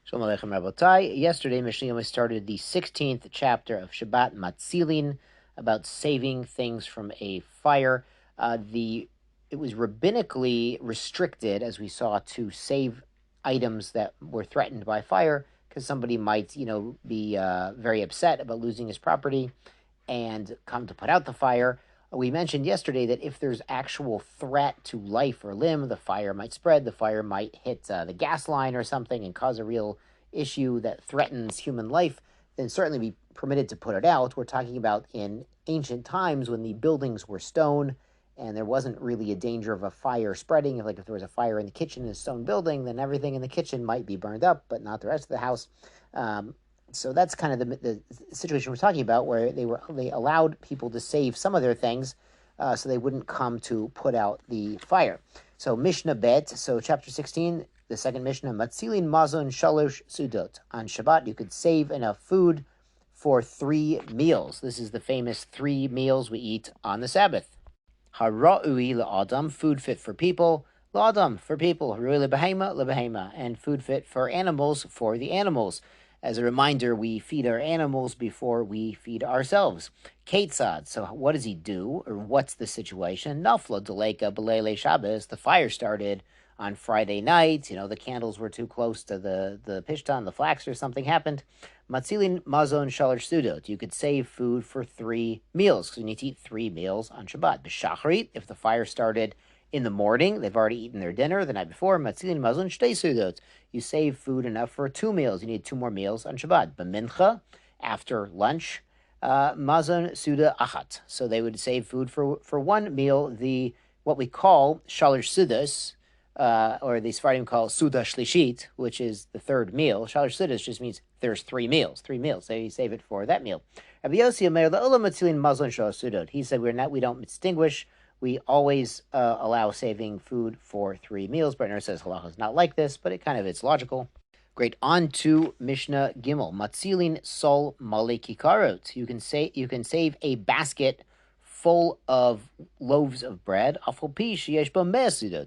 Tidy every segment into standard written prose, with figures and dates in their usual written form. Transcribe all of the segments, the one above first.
Shalom Aleichem Rabotai. Yesterday, Mishnah Yomi started the 16th chapter of Shabbat Matzilin, about saving things from a fire. It was rabbinically restricted, as we saw, to save items that were threatened by fire, because somebody might, be very upset about losing his property and come to put out the fire. We mentioned yesterday that if there's actual threat to life or limb, the fire might spread, the fire might hit the gas line or something and cause a real issue that threatens human life, then certainly be permitted to put it out. We're talking about in ancient times when the buildings were stone and there wasn't really a danger of a fire spreading. Like if there was a fire in the kitchen in a stone building, then everything in the kitchen might be burned up, but not the rest of the house. So that's kind of the situation we're talking about, where they allowed people to save some of their things, so they wouldn't come to put out the fire. So Mishnah Bet, so chapter 16, the second Mishnah, Matzilin Mazon Shalosh Sudot. On Shabbat, you could save enough food for 3 meals. This is the famous 3 meals we eat on the Sabbath. Hara'ui la'adam, food fit for people. La'adam, for people. Hara'ui lebehema, and food fit for animals, for the animals. As a reminder, we feed our animals before we feed ourselves. Ketzad, so what does he do, or what's the situation? Nafla deleka belele Shabbos, the fire started on Friday night. The candles were too close to the pishtan, the flax, or something happened. Matzilin mazon shalosh seudos. You could save food for 3 meals, because you need to eat 3 meals on Shabbat. B'shachrit, if the fire started in the morning, they've already eaten their dinner the night before. Matzilin mazon shtei seudos. You save food enough for 2 meals. You need 2 more meals on Shabbat. B'mincha, after lunch, mazon suda achat. So they would save food for 1 meal, what we call shalosh seudos, or the Sephardim call suda shlishit, which is the 3rd meal. Shalosh seudos just means there's 3 meals. 3 meals. So you save it for that meal. Rabbi Yossi Omer la'olam matzilin mazon shalosh sudot. He said we don't distinguish. We always allow saving food for 3 meals. Brenner says halacha is not like this, but it's logical. Great. On to Mishnah Gimel. Matzilin sol male kikarot. You can save a basket full of loaves of bread,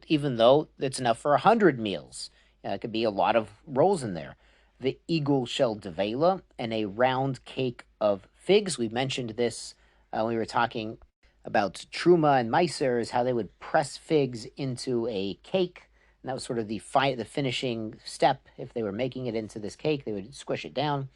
even though it's enough for 100 meals. It could be a lot of rolls in there. The eagle shell devela, and a round cake of figs. We mentioned this when we were talking about Truma and Meisers, how they would press figs into a cake. And that was sort of the finishing step. If they were making it into this cake, they would squish it down.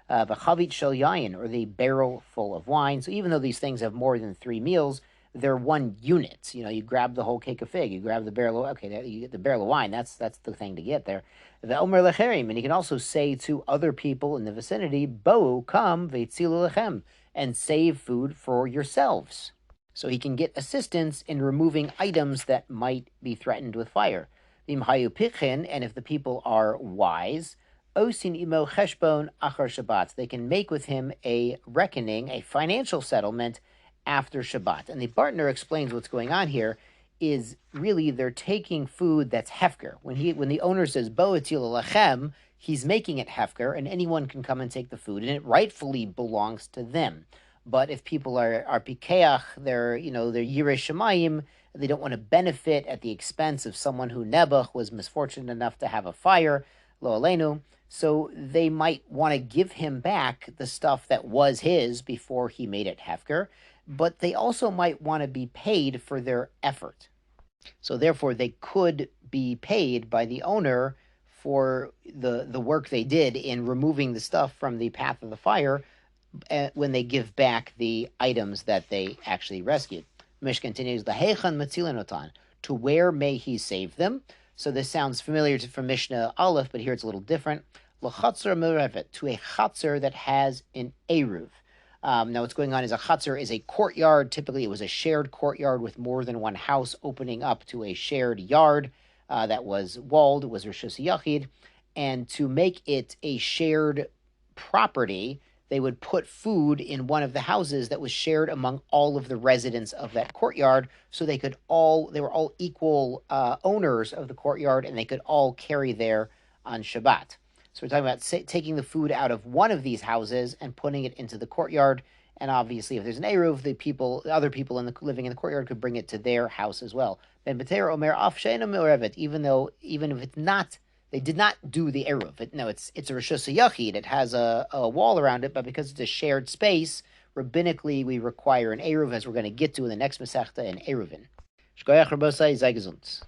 The chavit shel yayin, or the barrel full of wine. So even though these things have more than 3 meals, they're 1 unit. You grab the whole cake of fig, you grab the barrel of, you get the barrel of wine. That's the thing to get there. The omer lecherim, and you can also say to other people in the vicinity, Bo, come, veitzilu lechem, and save food for yourselves. So he can get assistance in removing items that might be threatened with fire. And if the people are wise, osin imo cheshbon achar Shabbat, they can make with him a reckoning, a financial settlement after Shabbat. And the partner explains what's going on here is really they're taking food that's hefker. When the owner says bo etil lachem, he's making it hefker, and anyone can come and take the food, and it rightfully belongs to them. But if people are pikeach, they're yirei shemayim, they don't want to benefit at the expense of someone who Nebuch was misfortunate enough to have a fire, lo aleinu, so they might want to give him back the stuff that was his before he made it hefker, but they also might want to be paid for their effort. So therefore, they could be paid by the owner for the work they did in removing the stuff from the path of the fire, when they give back the items that they actually rescued. Mish continues, Lahechan matzilin, to where may he save them? So this sounds familiar from Mishnah Aleph, but here it's a little different. L'chatzar merevet, to a chatzar that has an eruv. Now what's going on is a chatzar is a courtyard. Typically it was a shared courtyard with more than one house opening up to a shared yard that was walled. It was Rishus Yachid. And to make it a shared property, they would put food in one of the houses that was shared among all of the residents of that courtyard, so they were all equal owners of the courtyard, and they could all carry there on Shabbat. So we're talking about taking the food out of one of these houses and putting it into the courtyard. And obviously, if there's an eruv, the other people living in the courtyard could bring it to their house as well. Ben B'teir Omer Af She'ena Me'orevet, even if it's not they did not do the eruv. No, it's a reshus yachid. It has a wall around it, but because it's a shared space, rabbinically we require an eruv, as we're going to get to in the next Masechta in Eruvin. Shkoyach Rabosai, sei gesund.